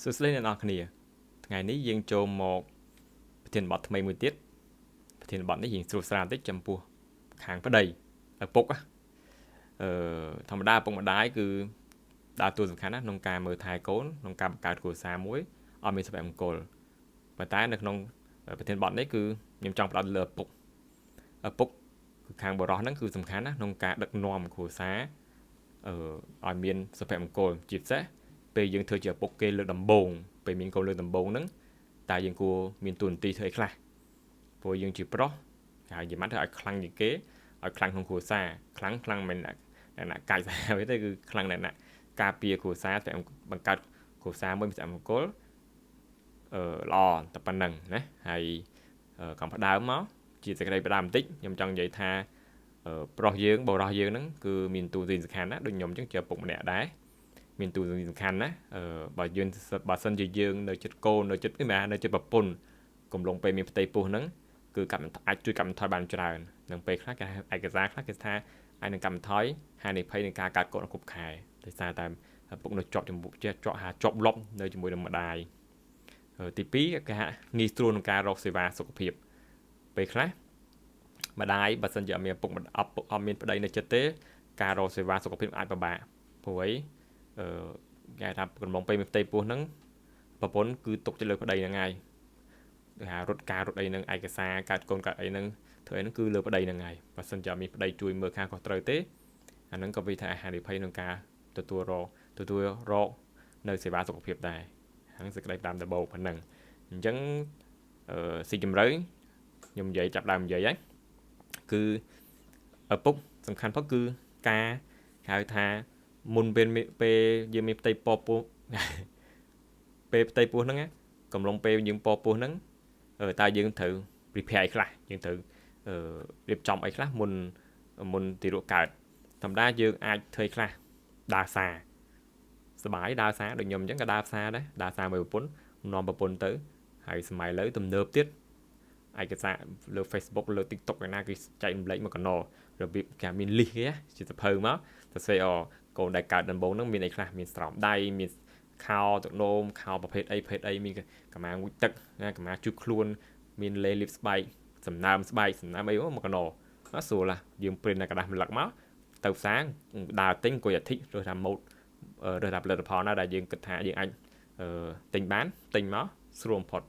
សួស្តីអ្នកនរគ្នាថ្ងៃនេះយើងចូលមកប្រធានបទថ្មីមួយទៀតប្រធានបទនេះយើងស្រួលស្រាលបន្តិចចំពោះខាងប្តីឪពុកធម្មតាឪពុកម្ដាយគឺដើរតួសំខាន់ណាស់ក្នុងការមើលថែកូនក្នុងការបង្កើតគ្រួសារមួយឲ្យមានសុភមង្គលប៉ុន្តែនៅក្នុងប្រធានបទនេះគឺខ្ញុំចង់ផ្ដោតលើឪពុកគឺខាងបុរសហ្នឹងគឺសំខាន់ណាស់ក្នុងការដឹកនាំគ្រួសារឲ្យមានសុភមង្គលជាពិសេសពេលយើងធ្វើជាឪពុកគេលើកដំបូងពេលមានកូនលើកដំបូងហ្នឹងតើយើងគួរមានទួនាទីធ្វើអីខ្លះព្រោះយើងជាប្រុសហើយនិយាយមកទៅឲ្យខ្លាំងជាងគេឲ្យខ្លាំងក្នុងគ្រួសារខ្លាំងមិនអ្នកកាយសាហាវទេគឺខ្លាំងអ្នកការពារគ្រួសារបង្កើតគ្រួសារមួយមានសុភមង្គលល្អតែប៉ុណ្្នឹងណាហើយកំផ្ដើមមកជាសេចក្តីផ្ដើមបន្តិចខ្ញុំចង់និយាយថាប្រុសយើងបរិសយើងហ្នឹងគឺមានតួនាទីសំខាន់ណាស់ដូចខ្ញុំអញ្ចឹងជាឪពុកម្នាក់ដែរមានតួនាទីសំខាន់ណាបើសិនជាយើងនៅចិត្តកូននៅចិត្តនេះមិននៅចិត្តប្រពន្ធកំឡុងពេលមានផ្ទៃពោះហ្នឹងគឺអាចជួយកាត់បន្ថយបានច្រើននឹងពេលខ្លះគេឯកសារខ្លះគេថាអាចនឹងកាត់បន្ថយហានិភ័យនៃការកើតកូនគ្រប់ខែដោយសារតែឪពុកនៅជាប់ជាមួយជាប់លប់នៅជាមួយនឹងម្ដាយទី2គេហាក់ងាយស្រួលក្នុងការរកសេវាសុខភាពពេលខ្លះម្ដាយបើសិនជាអត់មានឪពុកអត់មានប្តីនៅចិត្តទេការរកសេវាសុខភាពអាចពិបាកព្រោះគេថាកំឡុងពេលមានផ្ទៃពោះហ្នឹងប្រពន្ធគឺຕົកទៅលើប្តីហ្នឹងហើយគេថារត់អីហ្នឹងឯកសារកើតកូនកើតអីហ្នឹងធ្វើអីហ្នឹងគឺលើប្តីហ្នឹងហើយបើសិនជាអត់មានប្តីជួយមើលខាងខុសត្រូវទេអាហ្នឹងក៏វាថាហានិភ័យក្នុងការទទួលរកនៅសេវាសុខភាពដែរហ្នឹងសេចក្តីតាមដបោប៉ុណ្ណឹងអញ្ចឹងស៊ីជម្រៅខ្ញុំនិយាយចាប់ដើមនិយាយហើយគឺឪពុកសំខាន់ផុតគឺការហៅថាមុនពេលយើងមានផ្ទៃពោះពេលផ្ទៃពោះហ្នឹងកំឡុងពេលយើងពោះហ្នឹងតើយើងត្រូវ prepare អីខ្លះយើងត្រូវរៀបចំអីខ្លះមុនទីរកកើតធម្មតាយើងអាចធ្វើខ្លះដើរសារសบายដើរសារដូចខ្ញុំអញ្ចឹងក៏ដើរសារដែរដើរសារមួយប្រពន្ធនាំប្រពន្ធទៅហើយសម័យឥឡូវទំនើបទៀតឯកសារលើ Facebook លើ TikTok ឯណាគេចែករំលែកមកកណោរបៀបគេមាន list គេជាសភៅមកទៅស្អីកូនដែលកើតដំបូងហ្នឹងមានអីខ្លះមានស្រោមដៃមានខោទឹកនោមខោប្រភេទអីមានកម្មាងូចទឹកកម្មាជូតខ្លួនមានលេលីបស្បែកសំណើមស្បែកសំណើមអីមកកណោស្រួលឡាយើងព្រិននៅกระดาษម្លឹកមកទៅផ្សារដើរទិញអង្គុយអាទិត្យរើសថាម៉ូតរើសថាផលិតផលណាដែលយើងគិតថាយើងអាចទិញបានទិញមកស្រួលបំផុត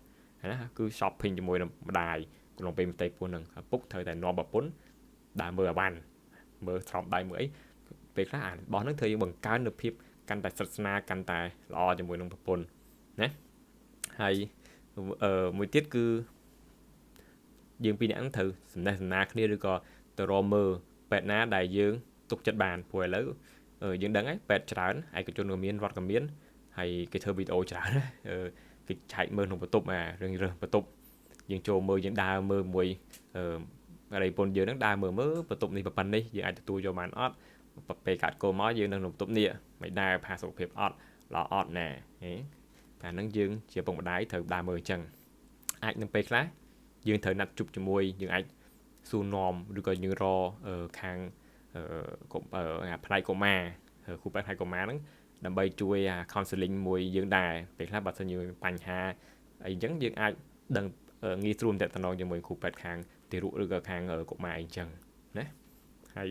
ណាគឺ shopping ជាមួយនឹងម្ដាយក្នុងពេលផ្ទៃពោះហ្នឹងឪពុកត្រូវតែនាំប្រពន្ធដើរមើលអាវ៉ាន់មើលស្រោមដៃមើលអីពេលខ្លះអារបស់ហ្នឹងធ្វើយើងបង្កើននូវភាពកាន់តែស្និទ្ធស្នាលកាន់តែល្អជាមួយនឹងប្រពន្ធណាហើយមួយទៀតគឺយើងពីរនាក់ហ្នឹងត្រូវសំណេះសំណាលគ្នាឬក៏ទៅរកមើលពេទ្យណាដែលយើងទុកចិត្តបានព្រោះឥឡូវយើងដឹងហើយពេទ្យច្រើនឯកជនក៏មានរដ្ឋក៏មានហើយគេធ្វើវីដេអូច្រើនណាគេឆែកមើលក្នុងបន្ទប់រឿងរើសបន្ទប់យើងចូលមើលយើងដើរមើលមួយរីពន្ធយើងនឹងដើរមើលបន្ទប់នេះប៉ុណ្ណេះយើងអាចទទួលយកបានអត់ពេលកាត់កូនមកយើងនៅក្នុងបន្ទប់នេះមិនដែរផាសុខភាពអត់ល្អអត់ណាតែហ្នឹងយើងជាពុកម្ដាយត្រូវដើរមើលអញ្ចឹងអាចនឹងពេលខ្លះយើងត្រូវណាត់ជួបជាមួយយើងអាចសួរនាំឬក៏យើងរកខាងផ្នែកកុមារគ្រូពេទ្យផ្នែកកុមារហ្នឹងដើម្បីជួយ counseling មួយយើងដែរពេលខ្លះបើសិនជាបញ្ហាអីអញ្ចឹងយើងអាចដឹងងាយស្រួលតែតំណងជាមួយគ្រូពេទ្យខាងទារកឬក៏ខាងកុមារអីអញ្ចឹងណាហើយ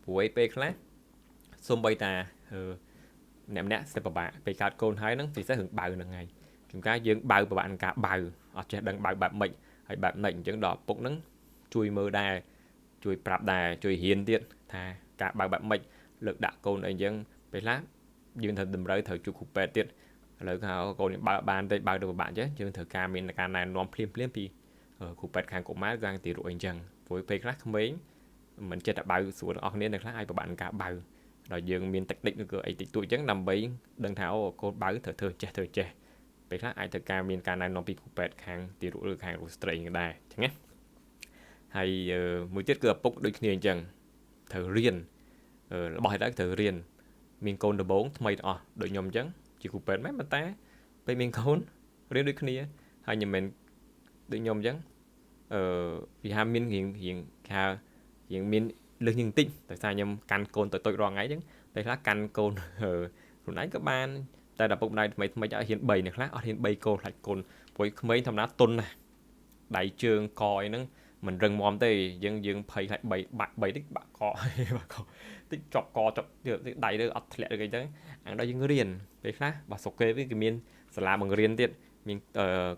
ព្រោះពេលខ្លះសូម្បីតាម្នាក់សិតពិបាកពេលកើតកូនហើយហ្នឹងពិសេសរឿងបើហ្នឹងហើយជួនកាលយើងបើពិបាកនឹងការបើអត់ចេះដឹងបើបែបម៉េចហើយបែបម៉េចអញ្ចឹងដល់ឪពុកហ្នឹងជួយមើលដែរជួយប្រាប់ដែរជួយរៀនទៀតថាការបើបែបម៉េចលើកដាក់កូនអីអញ្ចឹងពេលខ្លះយើងត្រូវជួបគ្រូពេទ្យទៀតឥឡូវเขาកូនបើបានទេបើទៅពិបាកចេះយើងត្រូវការមានការណែនាំភ្លាមពីគ្រូពេទ្យខាងកុមារខាងទារកអីអញ្ចឹងព្រោះពេលខ្លះក្មេងមិនចេះតែបើស្រួលទាំងអស់គ្នានៅខ្លះអាចពិបាកនឹងការបើដល់យើងមានតិចឬក៏អីតិចតួចអញ្ចឹងដើម្បីដឹងថាកូនបើត្រូវធ្វើចេះពេលខ្លះអាចត្រូវការមានការណែនាំពីគ្រូពេទ្យខាងទារកឬខាងគ្រូស្ត្រីដែរអញ្ចឹងណាហើយមួយទៀតគឺឪពុកដូចគ្នាអញ្ចឹងត្រូវរៀនរបស់ឲ្យត្រូវរៀនមានកូនដំបូងថ្មីទាំងអស់ដូចខ្ញុំអញ្ចឹងជាគ្រូពេទ្យមែនប៉ុន្តែពេលមានកូនរៀនដូចគ្នាហើយខ្ញុំមិនដូចខ្ញុំអញ្ចឹងវាហាមានរៀងថារៀងមានលើសជាងបន្តិចដោយសារខ្ញុំកាន់កូនតូចៗរាល់ថ្ងៃអញ្ចឹងពេលខ្លះកាន់កូន ខ្លួនឯងក៏បានតែដល់ពុកម្ដាយថ្មីថ្មីឲ្យហ៊ាន3អ្នកខ្លះអត់ហ៊ាន3កូនខ្លាច់កូនព្រោះក្មេងធម្មតាទុនណាស់ដៃជើងកអីហ្នឹងមិនរឹងមាំទេយើងភ័យខ្លាច់3តិចបាក់កបាក់កតិចជាប់កជាប់ដៃទៅអត់ធ្លាក់ឬអីចឹងអាដល់យើងរៀនពេលខ្លះបើស្រុកគេវាមានសាលាបង្រៀនទៀតមាន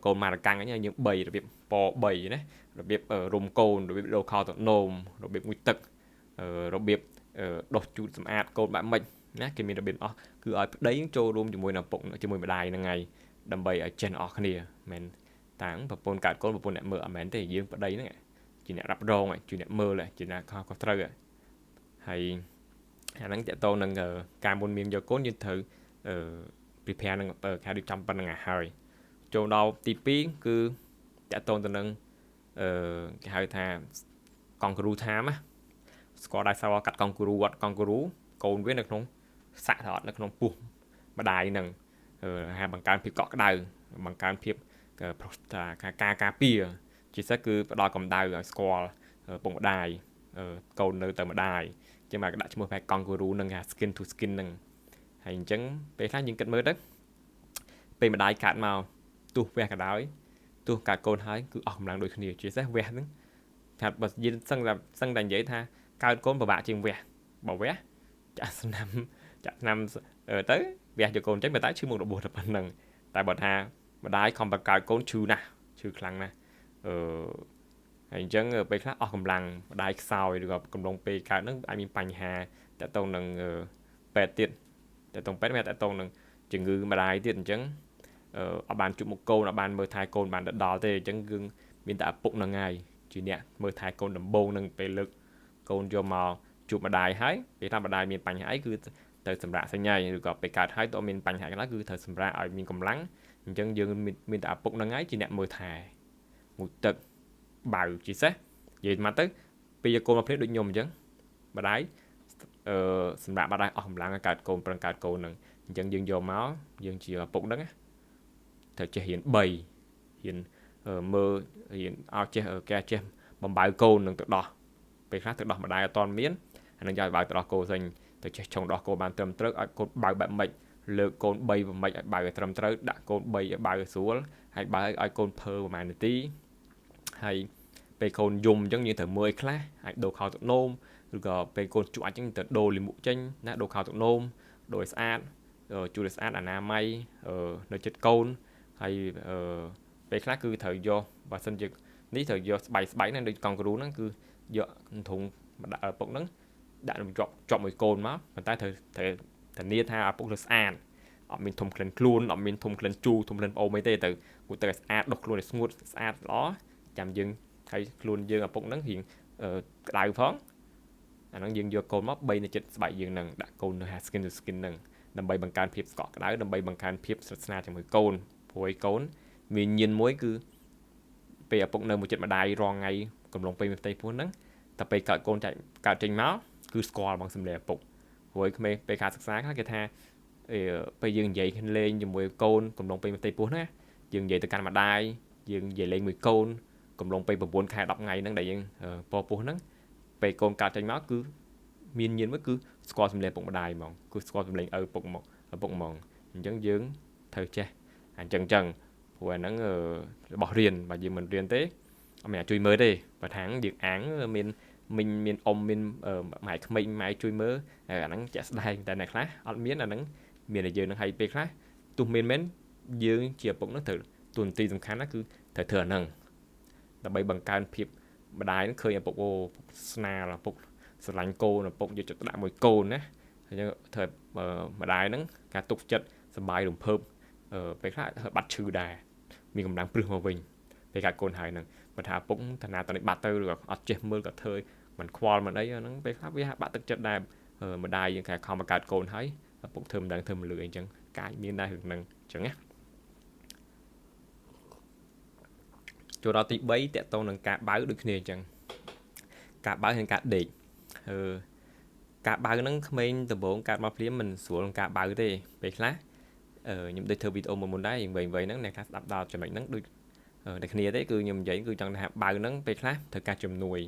កូនម៉ារកាំងអីយើង3របៀបព3ណារបៀបរុំកូនរបៀបដូរខោទៅនោមរបៀបងូតទឹករបៀបដុសជូតសម្អាតកូនបែបម៉េចណាគេមានរបៀបអស់គឺឲ្យប្តីចូលរួមជាមួយនឹងពុកជាមួយម្ដាយហ្នឹងហើយដើម្បីឲ្យចេះអស់គ្នាមិនតាំងប្រពន្ធកើតកូនប្រពន្ធអ្នកមើលអត់មែនទេយើងប្តីហ្នឹងជាអ្នករ៉ាប់រងជាអ្នកមើលជាអ្នកខុសត្រូវហើយអាហ្នឹងតកតនឹងការមុនមានយកកូនយើងត្រូវprepare នឹងការរៀបចំប៉ុណ្្នឹងហើយចូលដល់ទី2គឺតកតទៅនឹងគេហៅថាកង់គ្រូថាមស្គាល់ដែរសោកាត់កង់គ្រូអត់កង់គ្រូកូនវានៅក្នុងសាក់ទៅអត់នៅក្នុងពោះម្ដាយហ្នឹងហើយបង្កើនភាពកក់ក្ដៅបង្កើនភាពការពារជាពិសេសគឺផ្ដល់កម្ដៅឲ្យស្គាល់ពុកម្ដាយកូននៅទៅម្ដាយចឹងមកដាក់ឈ្មោះបែបកង់គូរូនឹង skin to skin ហ្នឹងហើយអញ្ចឹងពេលខ្លះយើងគិតមើលទៅពេលម្ដាយកាត់មកទោះវះក៏ដោយទោះកាត់កូនហើយគឺអស់កម្លាំងដូចគ្នាជាពិសេសវះហ្នឹងថាបើយើងសឹងតែនិយាយថាកើតកូនពិបាកជាងវះបើវះចាក់ស្នាមទៅវះយកកូនចេញតែឈឺមុខរបួសតែប៉ុណ្្នឹងតែបើថាម្ដាយខំបង្កើតកូនឈឺណាស់ឈឺខ្លាំងណាស់ហើយអញ្ចឹងពេលខ្លះអស់កម្លាំងម្ដាយខ្សោយឬក៏កំឡុងពេលកើតហ្នឹងអាចមានបញ្ហាតទៅនឹងពេទ្យទៀតតទៅពេទ្យមានតទៅនឹងជំងឺម្ដាយទៀតអញ្ចឹងអត់បានជួបមុខកូនអត់បានមើលថែកូនបានដល់ទេអញ្ចឹងគឺមានតែឪពុកនឹងហើយជាអ្នកមើលថែកូនដំបូងនឹងពេលលើកកូនយកមកជួបម្ដាយហើយពេលថាម្ដាយមានបញ្ហាអីគឺទៅសម្រាប់សញ្ញាឬក៏ពេលកើតហើយតើមានបញ្ហាខ្លះគឺត្រូវសម្រាប់ឲ្យមានកម្លាំងអញ្ចឹងយើងមានតែឪពុកនឹងហើយជាអ្នកមើលថែមួយទឹកបើជាសេះនិយាយមកទៅពីកូនមកភ្លាមដូចខ្ញុំអញ្ចឹងម្ដាយសម្រាប់ម្ដាយអស់កម្លាំងកើតកូនប្រឹងកើតកូននឹងអញ្ចឹងយើងយកមកយើងជាឪពុកហ្នឹងត្រូវចេះរៀន3រៀនមើលរៀនឲ្យចេះគេចេះបំបើកូននឹងទៅដោះពេលខ្លះទៅដោះម្ដាយអត់ទាន់មានអានឹងយកឲ្យបើទៅដោះកូនវិញទៅចេះឆុងដោះកូនបានត្រឹមត្រូវឲ្យកូនបើបែបម៉េចលើកកូន3បែបម៉េចឲ្យបើឲ្យត្រឹមត្រូវដាក់កូន3ឲ្យបើឲ្យស្រួលហើយបើឲ្យកូនភើប្រហែលនាទីហើយពេលកូនយំអញ្ចឹងយើងត្រូវមើលឲ្យខ្លះអាចដូរខោទឹកនោមឬក៏ពេលកូនជក់អញ្ចឹងទៅដូរលាមកចេញណាដូរខោទឹកនោមដូរឲ្យស្អាតជួយឲ្យស្អាតអនាម័យនៅចិត្តកូនហើយពេលខ្លះគឺត្រូវយកបើសិនជានេះត្រូវយកស្បែកហ្នឹងដូចកង់គ្រូហ្នឹងគឺយកធុងដាក់ឪពុកហ្នឹងដាក់ជាប់មួយកូនមកប៉ុន្តែត្រូវធានាថាឪពុកទៅស្អាតអត់មានធុំក្លិនខ្លួនអត់មានធុំក្លិនជូរធុំក្លិនប្អូនអីទេទៅគួរតែស្អាតដុសខ្លួនឲ្យស្ងួតស្អាតល្អចាំយើងហើយខ្លួនយើងឪពុកហ្នឹងរៀងក្តៅផងអាហ្នឹងយើងយកកូនមក3នៅចិត្តស្បែកយើងហ្នឹងដាក់កូននៅ skin to skin ហ្នឹងដើម្បីបង្កើនភាពស្កកក្តៅដើម្បីបង្កើនភាពស្និទ្ធស្នាលជាមួយកូនព្រោះឲ្យកូនមានញៀនមួយគឺពេលឪពុកនៅមួយចិត្តម្ដាយរងថ្ងៃកំឡុងពេលមានផ្ទៃពោះហ្នឹងតែពេលកើតកូនកើតចេញមកគឺស្គាល់បងសម្លេងឪពុកព្រោះក្មេងពេលការសិក្សាគេថាពេលយើងនិយាយគ្នាលេងជាមួយកូនកំឡុងពេលមានផ្ទៃពោះណាយើងនិយាយទៅកាន់ម្ដាយយើងនិយាយលេងមួយកូនកំឡុងពេល9ខែ10ថ្ងៃហ្នឹងដែលយើងពពោះហ្នឹងពេលកូនកើតចេញមកគឺមានញៀនមួយគឺស្គាល់សម្លេងឪពុកម្ដាយហ្មងគឺស្គាល់សម្លេងឪពុកហ្មងអញ្ចឹងយើងត្រូវចេះអញ្ចឹងព្រោះអាហ្នឹងរបស់រៀនបើយើងមិនរៀនទេអត់មានជួយមើលទេបើថាយើងអាងមានអ៊ំមានម៉ែក្មេងម៉ែជួយមើលអាហ្នឹងចាក់ស្ដែងតែអ្នកខ្លះអត់មានអាហ្នឹងមានតែយើងនឹងឲ្យពេលខ្លះទោះមានយើងជាឪពុកនោះត្រូវទូនទីសំខាន់ណាគឺត្រូវធ្វើអាហ្នឹងដើម្បីបង្កើនភាពម្ដាយនឹងឃើញឪពុកស្នាលឪពុកស្រឡាញ់កូនឪពុកយកចិត្តដាក់មួយកូនណាអញ្ចឹងធ្វើម្ដាយហ្នឹងការទុកចិត្តសប្បាយរំភើបពេលខ្លះបាត់ឈឺដែរមានកម្លាំងព្រឹសមកវិញពេលកាត់កូនហើយហ្នឹងបើថាឪពុកឋានៈតនេះបាត់ទៅឬក៏អត់ចេះមើលក៏ធ្វើមិនខ្វល់មិនអីហ្នឹងពេលខ្លះវាបាក់ទឹកចិត្តដែរម្ដាយយើងខំបង្កើតកូនហើយឪពុកធ្វើមិនដឹងធ្វើមិនលឺអីចឹងកាយមានដែររឿងហ្នឹងអញ្ចឹងណាចូលដល់ទី3តកតងនឹងការបើដូចគ្នាអញ្ចឹងការបើនិងការដេកការបើហ្នឹងក្មេងដំបូងកើតមកភ្លាមមិនស្រួលនឹងការបើទេពេលខ្លះខ្ញុំដូចធ្វើវីដេអូមុនដែរយើងវែងហ្នឹងអ្នកខ្លះស្ដាប់ដល់ចំណុចហ្នឹងដូចតែគ្នាទេគឺខ្ញុំនិយាយគឺចង់ថាបើហ្នឹងពេលខ្លះត្រូវការជំនួយ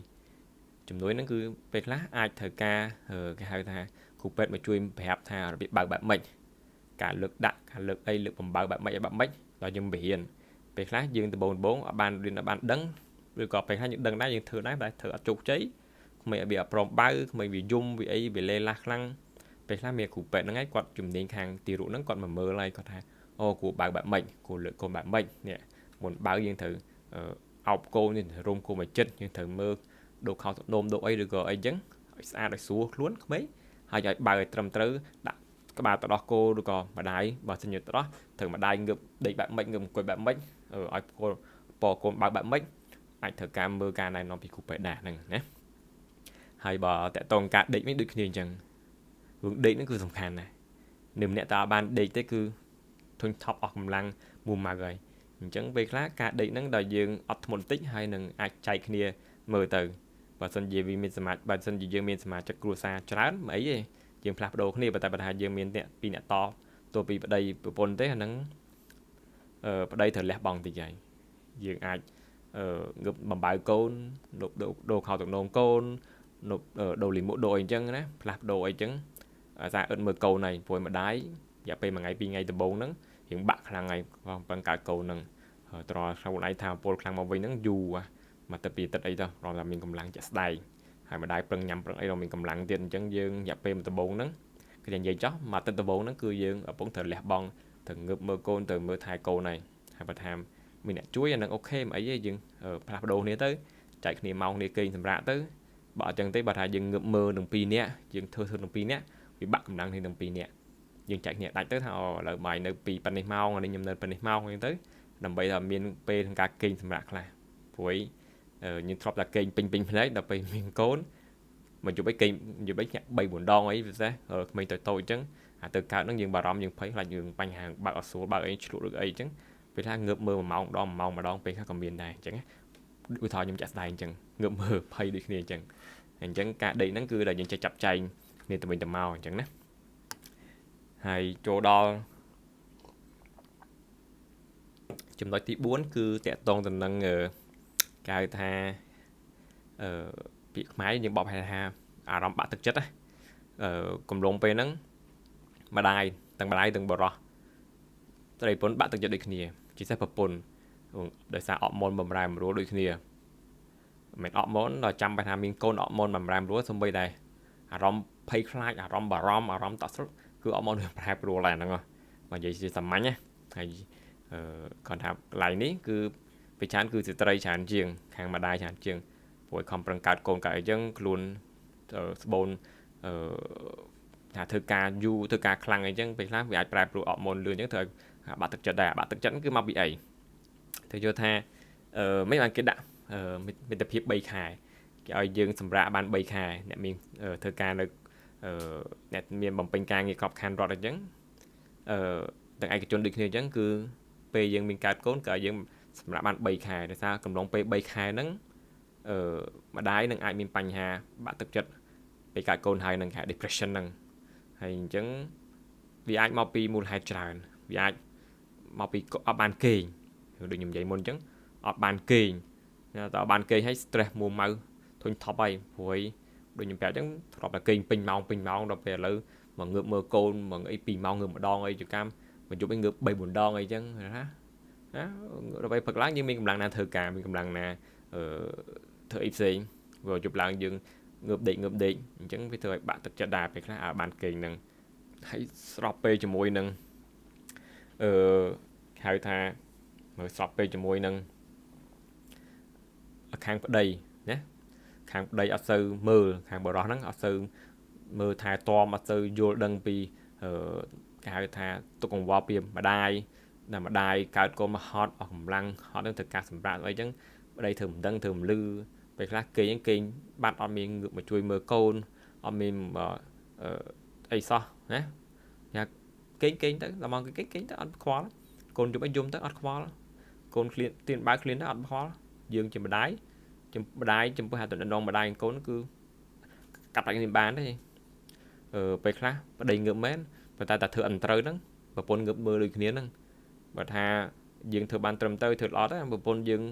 ហ្នឹងគឺពេលខ្លះអាចត្រូវការគេហៅថាគ្រូពេទ្យមកជួយប្រាប់ថារបៀបបើបែបម៉េច ការលើកដាក់ការលើកអីលើកបំបើបែបម៉េចដល់យើងរៀនពេលខ្លះយើងដំបូងអត់បានរៀនអត់បានដឹងឬក៏ពេលខ្លះយើងដឹងដែរយើងធ្វើដែរតែធ្វើអត់ជោគជ័យក្មេងវាអត់ព្រមបើក្មេងវាយំវាអីវាលេឡាស់ខ្លាំងពេលខ្លះមានគ្រូពេទ្យហ្នឹងឯងគាត់ជំនាញខាងទីរុហ្នឹងគាត់មកមើលហើយគាត់ថាអូគួរបើបែបម៉េចគួរលើកកូនបែបម៉េចនេះមុនបើយើងត្រូវអោបកូនយើងរុំកូនមកចិត្តយើងត្រូវមើលដូរខោទឹកនោមដូរអីឬក៏អីចឹងឲ្យស្អាតឲ្យស្រួលខ្លួនក្មេងហើយឲ្យបើឲ្យត្រឹមត្រូវដាក់ក្បាលទៅដោះគោឬក៏ម្ដាយបើសិនជាទៅដោះត្រូវម្ដាយងើបដេកបែបម៉េចងើបអង្គុយបែបម៉េចឲ្យកូនបើបែបម៉េចអាចធ្វើការមើលការណែនាំពីគ្រូពេទ្យដែរហ្នឹងណាហើយបើតកតងការដេកវិញដូចគ្នាអញ្ចឹងរឿងដេកហ្នឹងគឺសំខាន់ណាស់នៅម្នាក់តើបានដេកទេគឺធុញថប់អស់កម្លាំងមួម៉ៅហើយអញ្ចឹងពេលខ្លះការដេកហ្នឹងដល់យើងអត់ធ្មត់បន្តិចហើយនឹងអាចចែកគ្នាមើលទៅបើសិនជាវាមានសមាជិកបើសិនជាយើងមានសមាជិកគ្រួសារច្រើនមិនអីទេយើងផ្លាស់ប្ដូរគ្នាតែបើថាយើងមានអ្នកពីរអ្នកតទោះពីប្តីប្រពន្ធទេអាហ្នឹងប្តីត្រូវលះបង់តិចហើយយើងអាចងើបបំបើកូនដូរខោទឹកនោមកូនដូរលីម៉ូដូរអីចឹងណាផ្លាស់ប្ដូរអីចឹងអាសាអត់មើលកូនហើយព្រោះម្ដាយរយៈពេល1ថ្ងៃ2ថ្ងៃដំបូងហ្នឹងរៀងបាក់ខ្លាំងហើយបង្កើតកូនហ្នឹងត្រង់ខ្លួនឯងថាពលខ្លាំងមកវិញហ្នឹងយូរមកទៅពីទឹកអីទៅរងតែមានកម្លាំងចាក់ស្ដែងហើយម្ដាយប្រឹងញ៉ាំប្រឹងអីរងមានកម្លាំងទៀតអញ្ចឹងយើងរយៈពេលដំបូងហ្នឹងគឺនិយាយចោះមកទឹកដំបូងហ្នឹងគឺយើងកំពុងត្រូវលះបង់ត្រូវងើបមើលកូនទៅមើលថែកូនហើយបើថាមានអ្នកជួយអានឹងអូខេមិនអីទេយើងផ្លាស់ប្ដូរគ្នាទៅចែកគ្នាម៉ោងគ្នាគេងសម្រាប់ទៅបើអញ្ចឹងទេបើថាយើងងើបមើលនឹង2នាក់យើងធ្វើនឹង2នាក់វាបាក់កម្លាំងនឹង2នាក់យើងចែកគ្នាដាច់ទៅថាឥឡូវបាយនៅពីប៉ុណ្នេះម៉ោងនេះខ្ញុំនៅប៉ុណ្នេះម៉ោងអញ្ចឹងទៅដើម្បីថាមានពេលក្នុងការគេងសម្រាប់ខ្លះព្រួយយើងធ្លាប់តែគេងពេញភ្នែកដល់ពេលមានកូនមកជប់អីគេងជប់អីញាក់3 4ដងអីពិសេសក្មេងតូចៗអញ្ចឹងអាទៅកើតហ្នឹងយើងបារម្ភយើងភ័យខ្លាចយើងបញ្ហាបើកអត់ស្រួលបើកអីឆ្លក់ឬអីអញ្ចឹងពេលថាងើបមើល1ម៉ោងម្ដងពេលខ្លះក៏មានដែរអញ្ចឹងឧទាហរណ៍ខ្ញុំចាក់ស្ដែងអញ្ចឹងងើបមើលភ័យដូចគ្នាអញ្ចឹងការដេកហ្នឹងគឺដែលយើងចេះចាប់ចែងគ្នាទៅវិញទៅមកអញ្ចឹងណាហើយចូលដល់ចំណុចទី4គឺតកតងទៅនឹងគេហៅថាពាក្យខ្មែរយើងបបថាអារម្មណ៍បាក់ទឹកចិត្តណាកំឡុងពេលហ្នឹងម្ដាយទាំងបរោះស្រីប្រពន្ធបាក់ទឹកចិត្តដូចគ្នាជាពិសេសប្រពន្ធដោយសារអរម៉ូនបំរែបំរួលដូចគ្នាមិនអរម៉ូនដល់ចាំបាច់ថាមានកូនអរម៉ូនបំរែបំរួលសូម្បីតែអារម្មណ៍ភ័យខ្លាចអារម្មណ៍បារម្ភអារម្មណ៍តក់ស្លុតគឺអរម៉ូនវាប្រែប្រួលដែរហ្នឹងបើនិយាយជាសាមញ្ញណាហើយគាត់ថាកន្លែងនេះគឺពីច្រើនគឺស្ត្រីច្រើនជាងខាងម្ដាយច្រើនជាងព្រោះខំប្រឹងកើតកូនកើតអីចឹងខ្លួនស្បូនថាធ្វើការយូរធ្វើការខ្លាំងអីចឹងពេលខ្លះវាអាចប្រែប្រួលអរម៉ូនលឿនចឹងត្រូវបាក់ទឹកចិត្តដែរបាក់ទឹកចិត្តគឺមកពីអីទៅយល់ថាមិនបានគេដាក់មិត្តភាព3ខែគេឲ្យយើងសម្រាកបាន3ខែអ្នកមានធ្វើការនៅអ្នកមានបំពេញការងារក្របខ័ណ្ឌរដ្ឋអញ្ចឹងទាំងឯកជនដូចគ្នាអញ្ចឹងគឺពេលយើងមានកើតកូនក៏យើងសម្រាប់បាន3ខែដោយសារកំឡុងពេល3ខែហ្នឹងម្ដាយនឹងអាចមានបញ្ហាបាក់ទឹកចិត្តពេលកើតកូនហើយនឹងគេ depression ហ្នឹងហើយអញ្ចឹងវាអាចមកពីមូលហេតុច្រើនវាអាចមកពីអត់បានគេងដូចខ្ញុំនិយាយមុនអញ្ចឹងអត់បានគេងតើបានគេងហើយ stress មួម៉ៅធុញថប់ហើយព្រួយដូចខ្ញុំប្រាប់អញ្ចឹងធ្លាប់តែគេងពេញម៉ោងដល់ពេលឥឡូវមកងើបមើលកូនមកអី2ម៉ោងងើបម្ដងអីជាកម្មមកយប់អីងើប3 4ដងអីចឹងណាដល់ពេលព្រឹកឡើងយើងមានកម្លាំងណាធ្វើការមានកម្លាំងណាធ្វើអីផ្សេងព្រោះយប់ឡើងយើងងើបដេកអញ្ចឹងវាធ្វើឲ្យបាក់ទឹកចិត្តដែរពេលខ្លះបានគេងនឹងហើយស្របពេលជាមួយនឹងហៅថាមើលស្របពេលជាមួយនឹងខាងប្តីណាខាងប្តីអត់សូវមើលខាងបរិសុទ្ធហ្នឹងអត់សូវមើលថែទាំអត់សូវយល់ដឹងពីគេហៅថាទុកកង្វល់ពីម្ដាយដែលម្ដាយកើតកូនមកហត់អស់កម្លាំងហត់នឹងត្រូវការសម្រាប់អីចឹងប្តីធ្វើមិនដឹងធ្វើមិនលឺពេលខ្លះគេងបាត់អត់មានងើបមកជួយមើលកូនអត់មានអីសោះណាយ៉ាគេងទៅដល់មកគេងទៅអត់ខ្វល់កូនយប់អីយំទៅអត់ខ្វល់កូនឃ្លានទៀនបើឃ្លានទៅអត់ខ្វល់យើងជាម្ដាយចំពោះហៅតំណងម្ដាយកូនគឺកាត់ដាច់គ្នាបានទេពេលខ្លះប្តីងើបមែនប៉ុន្តែតែធ្វើអត់ត្រូវហ្នឹងប្រពន្ធងើបមើលដូចគ្នាហ្នឹងបើថាយើងធ្វើបានត្រឹមត្រូវធ្វើល្អទៅប្រពន្ធយើង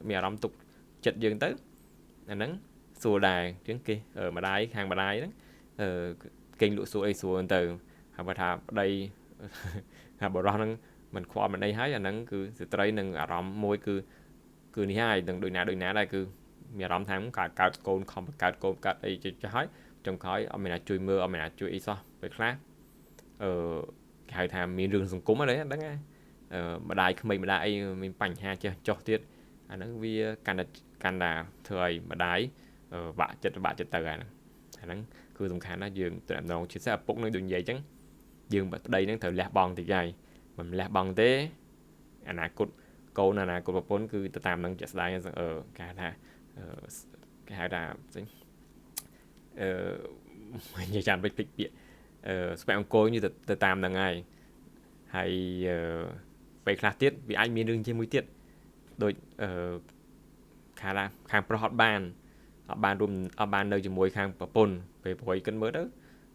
មានអារម្មណ៍ទុកចិត្តយើងទៅអាហ្នឹងសួរដែរអញ្ចឹងគេម្ដាយខាងម្ដាយហ្នឹងគេងលក់សួរអីសួរទៅហើយបើថាប្តី បរោះហ្នឹងមិនខ្វល់មិនអីហើយអាហ្នឹងគឺស្ត្រីនឹងអារម្មណ៍មួយគឺនេះហើយនឹងដូចណាដែរគឺមានអារម្មណ៍ថាកើតកូនខំបង្កើតកូនកើតអីចេះហើយចុងក្រោយអត់មានអ្នកជួយមើលអត់មានអ្នកជួយអីសោះពេលខ្លះគេហៅថាមានរឿងសង្គមហ្នឹងហ្នឹងម្ដាយក្មេកម្ដាយអីមានបញ្ហាចេះចោះទៀតអាហ្នឹងវាកាន់តែធ្វើឲ្យម្ដាយបាក់ចិត្តទៅអាហ្នឹងគឺសំខាន់ណាស់យើងតំណងជាស្អាឪពុកនឹងដូចនិយាយអញ្ចឹងយើងប្តីនឹងត្រូវលះបង់តិចហើយមិនលះបង់ទេអនាគតកូនអនាគតប្រពន្ធគឺទៅតាមនឹងជាក់ស្ដែងគេហៅថាផ្សេងនិយាយចាំពេកពាក្យស្វែងអង្គnhưទៅតាមនឹងហើយពេលខ្លះទៀតវាអាចមានរឿងជាមួយទៀតដូចខាងប្រុសអត់បាននៅជាមួយខាងប្រពន្ធពេលប្រយគិនមើលទៅ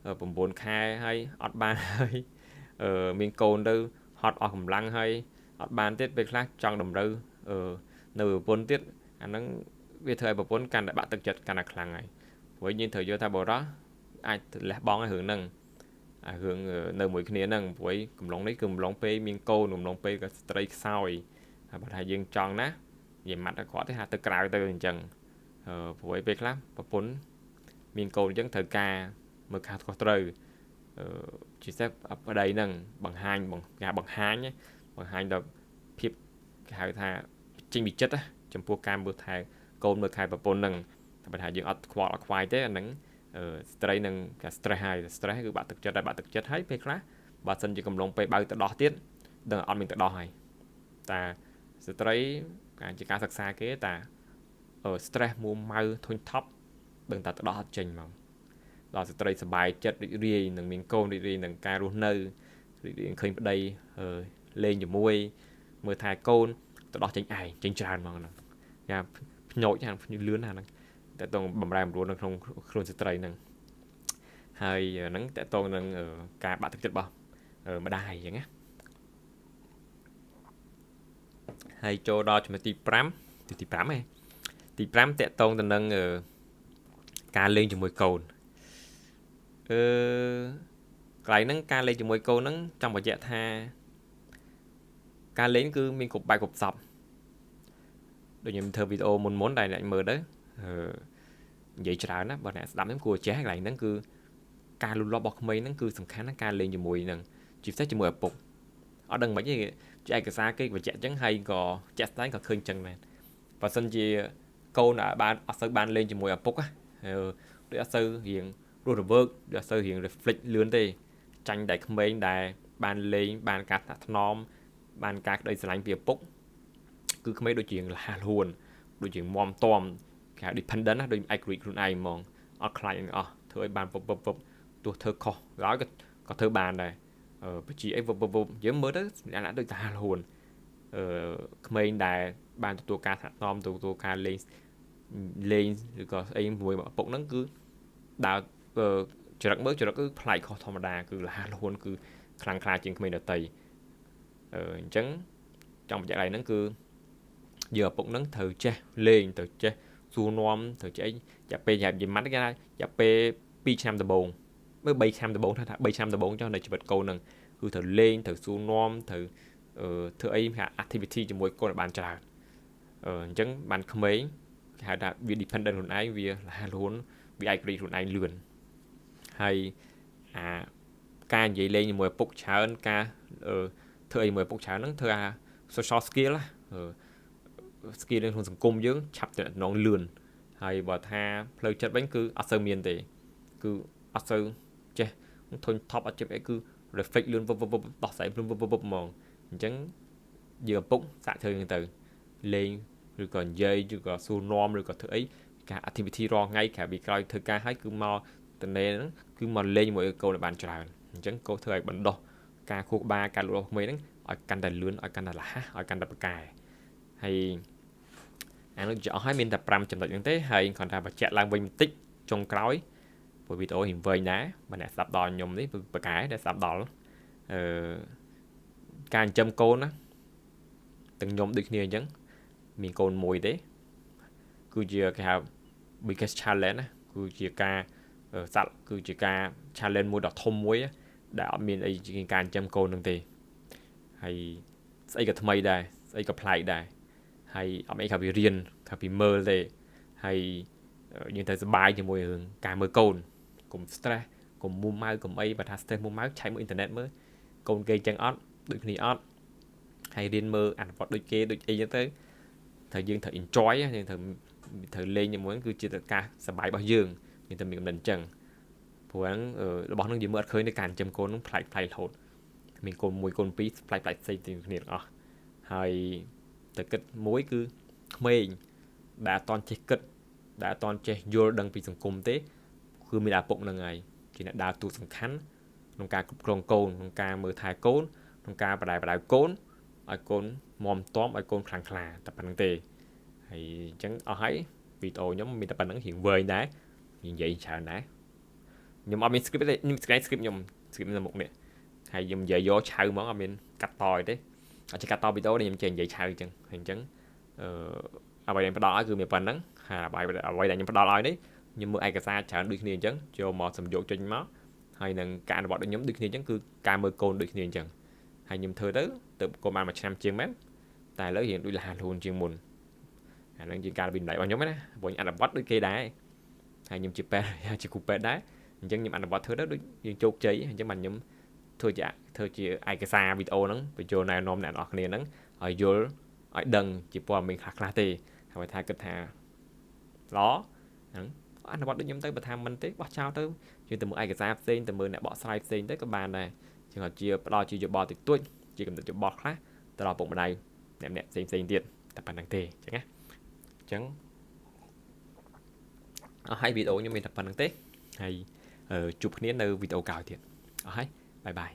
9ខែហើយអត់បានហើយមានកូនទៅហត់អស់កម្លាំងហើយអត់បានទៀតពេលខ្លះចង់តម្រូវនៅប្រពន្ធទៀតអាហ្នឹងវាធ្វើឲ្យប្រពន្ធកាន់តែបាក់ទឹកចិត្តកាន់តែខ្លាំងហើយព្រោះយើងត្រូវយល់ថាបរិសុទ្ធអាចលះបង់ឲ្យរឿងហ្នឹងរឿងនៅមួយគ្នាហ្នឹងព្រោះកំឡុងនេះគឺកំឡុងពេលមានកូនកំឡុងពេលក៏ស្ត្រីខ្សោយហើយបើថាយើងចង់ណានិយាយម៉ាត់តែគាត់ទេថាទៅក្រៅទៅអញ្ចឹងព្រោះពេលខ្លះប្រពន្ធមានកូនអញ្ចឹងត្រូវការមើលការខុសត្រូវជាពិសេសប្តីហ្នឹងបង្ហាញដល់ភាពគេហៅថាចេញពីចិត្តចំពោះការមើលថែកូនមើលថែប្រពន្ធហ្នឹងតែបើថាយើងអត់ខ្វល់អត់ខ្វាយទេអាហ្នឹងស្ត្រីនឹងគេ stress ហើយគឺបាក់ទឹកចិត្តហើយពេលខ្លះបើសិនជាកំឡុងពេលបើទៅដោះទៀតដឹងអត់មានទៅដោះហើយតាស្ត្រីជាការសិក្សាគេតាstress មួម៉ៅធុញថប់ដឹងតែទៅដោះអត់ចេញហ្មងដល់ស្ត្រីសប្បាយចិត្តរីករាយនឹងមានកូនរីករាយនឹងការរស់នៅរីករាយឃើញប្តីលេងជាមួយមើលថែកូនទៅដោះចេញឯងចេញច្រើនហ្មងហ្នឹងយ៉ាភ្ញោចហ្នឹងលឿនណាស់ហ្នឹងតែតងបំរែបំរួលនៅក្នុងខ្លួនស្ត្រីហ្នឹងហើយហ្នឹងតកតងនឹងការបាក់ទឹកចិត្តរបស់ម្ដាយអញ្ចឹងណាហើយចូលដល់ចំណុចទី5ទី5តកតងទៅនឹងការលេងជាមួយកូនកន្លែងហ្នឹងការលេងជាមួយកូនហ្នឹងចង់បញ្ជាក់ថាការលេងគឺមានគ្រប់បែបគ្រប់សពដូចខ្ញុំធ្វើវីដេអូមុនដែលអ្នកមើលទៅនិយាយច្រើនណាបើអ្នកស្ដាប់ហ្នឹងគួរចេះកន្លែងហ្នឹងគឺការលូតលាស់របស់ក្មេងហ្នឹងគឺសំខាន់ណាស់ការលេងជាមួយនឹងជាពិសេសជាមួយឪពុកអត់ដឹងមិនទេជាឯកសារគេបញ្ជាក់អញ្ចឹងហើយក៏ជាក់ស្ដែងក៏ឃើញអញ្ចឹងដែរបើសិនជាកូនអត់សូវបានលេងជាមួយឪពុកដូចអត់សូវរៀងរស់រវើកដូចអត់សូវរៀង reflect លឿនទេចាញ់តែក្មេងដែលបានលេងបានការថ្នាក់ថ្នមបានការក្តីស្រឡាញ់ពីឪពុកគឺក្មេងដូចជាលះលួនដូចជាមាំទាំគេហៅ dependent ណាដូចឯករាជ្យខ្លួនឯងហ្មងអត់ខ្លាចអស់ធ្វើឲ្យបានពពទោះធ្វើខុសហើយក៏ធ្វើបានដែរបញ្ជាអីយើងមើលទៅអ្នកដូចតាលួនក្មេងដែលបានទទួលការថ្នាក់ថ្នមទទួលការលេងឬក៏អីមួយឪពុកហ្នឹងគឺដើរចរិតគឺប្លែកខុសធម្មតាគឺលះលួនគឺខ្លាំងក្លាជាងក្មេងដទៃអញ្ចឹងចង់បញ្ជាក់ឡើងហ្នឹងគឺយើងឪពុកហ្នឹងត្រូវចេះលេងត្រូវចេះសួរនាំត្រូវចេះយ៉ាប់ពេលយ៉ាប់យីម៉ាត់គេថាយ៉ាប់ពេល2ឆ្នាំដំបូងមើល3ឆ្នាំដំបូងថា3ឆ្នាំដំបូងចុះនៅជីវិតកូនហ្នឹងគឺត្រូវលេងត្រូវសួរនាំត្រូវធ្វើអីថា activity ជាមួយកូនឲ្យបានច្រើនអញ្ចឹងបានក្មេងគេហៅថាវា dependent ខ្លួនឯងវាលះលួនវាឯករាជ្យខ្លួនឯងលឿនហើយការនិយាយលេងជាមួយឪពុកច្រើនការធ្វើអីជាមួយឪពុកច្រើនហ្នឹងធ្វើsocial skill skill ក្នុងសង្គមយើងឆាប់តំណងលឿនហើយបើថាផ្លូវចិត្តវិញគឺអត់សូវមានទេគឺអត់សូវចេះធុញថប់អត់ចេះអីគឺ reflect លឿនដោះស្រាយភ្មងអញ្ចឹងយើងឪពុកសាក់ធ្វើហ្នឹងទៅលេងឬក៏និយាយឬក៏សួរនាំឬក៏ធ្វើអីការ activity រាល់ថ្ងៃក្រៅពីក្រោយធ្វើការហើយគឺមកតនេហ្នឹងគឺមកលេងជាមួយកូនឲ្យបានច្រើនអញ្ចឹងកូនធ្វើឲ្យបណ្ដោះការខួរក្បាលការលូតលាស់ក្មេងហ្នឹងឲ្យកាន់តែលឿនឲ្យកាន់តែរហ័សឲ្យកាន់តែប្រកែហើយអានោះជាអស់ហើយមានតែ5ចំណុចហ្នឹងទេហើយគាត់ថាបញ្ជាក់ឡើងវិញបន្តិចចុងក្រោយព្រោះវីដេអូរៀងវែងដែរបើអ្នកស្ដាប់ដល់ខ្ញុំនេះគឺប្រកែដែលស្ដាប់ដល់ការចិញ្ចឹមកូនណាទាំងខ្ញុំដូចគ្នាអញ្ចឹងមានកូនមួយទេគឺជាគេហៅ biggest challenge ណាគឺជាការchallenge មួយដ៏ធំមួយ ដែលអត់មានអីជាការចិញ្ចឹមកូននឹងទេហើយស្អីក៏ថ្មីដែរស្អីក៏ប្លែកដែរហើយអត់មានអីខាពីរៀនខាពីមើលទេហើយយើងត្រូវសប្បាយជាមួយរឿងការមើលកូនកុំ stress កុំមុំម៉ៅកុំអីបើថា stress មុំម៉ៅឆែកមើលអ៊ីនធឺណិតមើលកូនគេចឹងអត់ដូចគ្នាអត់ហើយរៀនមើលអនុវត្តដូចគេដូចអីចឹងទៅត្រូវយើងត្រូវ enjoy យើងត្រូវលេងជាមួយគឺជាការសប្បាយរបស់យើងមានតែមានកំណត់អញ្ចឹងព្រោះហ្នឹងរបស់ហ្នឹងយើងមើលអត់ឃើញទេការចិញ្ចឹមកូនហ្នឹងប្លែករហូតមានកូន1កូន2ប្លែកផ្សេងគ្នាទាំងអស់ហើយតែគិតមួយគឺក្មេងដែលអត់តន់ចេះគិតដែលអត់តន់ចេះយល់ដឹងពីសង្គមទេគឺមានឪពុកនឹងហើយជាអ្នកដើរតួសំខាន់ក្នុងការគ្រប់គ្រងកូនក្នុងការមើលថែកូនក្នុងការបដៅកូនឲ្យកូនមាំទាំឲ្យកូនខ្លាំងក្លាតែប៉ុណ្្នឹងទេហើយអញ្ចឹងអស់ហើយវីដេអូខ្ញុំមានតែប៉ុណ្្នឹងរៀងវែងដែរនិយាយច្រើនដែរខ្ញុំអត់មាន script ទេខ្ញុំ script ខ្ញុំ script នៅមុខនេះហើយខ្ញុំនិយាយយកឆៅហ្មងអត់មានកាត់តអីទេអត់ចេះកាត់តវីដេអូនេះខ្ញុំចេះនិយាយឆៅអញ្ចឹងហើយអញ្ចឹងអ្វីដែលផ្ដល់ឲ្យគឺមានប៉ុណ្្នឹងហើយអ្វីដែលខ្ញុំផ្ដល់ឲ្យនេះខ្ញុំមើលឯកសារច្រើនដូចគ្នាអញ្ចឹងចូលមកសំយោគចេញមកហើយនឹងការអនុវត្តដូចខ្ញុំដូចគ្នាអញ្ចឹងគឺការមើលកូនដូចគ្នាអញ្ចឹងហើយខ្ញុំធ្វើទៅកូនបាន1ឆ្នាំជាងមែនតែឥឡូវរៀងដូចលះលូនជាងមុនអាហ្នឹងជាការវិនិច្ឆ័យរបស់ខ្ញុំណាព្រោះខ្ញុំអនុវត្តដូចគេដែរហើយខ្ញុំជាពេទ្យជាគ្រូពេទ្យដែរអញ្ចឹងខ្ញុំអនុវត្តធ្វើទៅដូចយើងជោគជ័យអញ្ចឹងបានខ្ញុំធ្វើជាឯកសារវីដេអូហ្នឹងបញ្ចូលណែនាំអ្នកនរគ្នាហ្នឹងឲ្យយល់ឲ្យដឹងជាព័ត៌មានខ្លះទេហើយថាគិតថាល្អហ្នឹងអនុវត្តដូចខ្ញុំទៅបើថាមិនទេបោះចោលទៅយើងទៅមើលឯកសារផ្សេងទៅមើលអ្នកបកស្រាយផ្សេងទៅក៏បានដែរជាងជាផ្ដល់ជាយោបល់តិចតួចជាកំណត់យោបល់ខ្លះទៅដល់ពុកម្ដាយអ្នកផ្សេងទៀតតែប៉ុណ្្នឹងទេអញ្ចឹងណាអញ្ចឹងអស់ហើយវីដេអូខ្ញុំមានតែប៉ុណ្្នឹងទេហើយជួបគ្នានៅវីដេអូក្រោយទៀតអស់ហើយបាយបាយ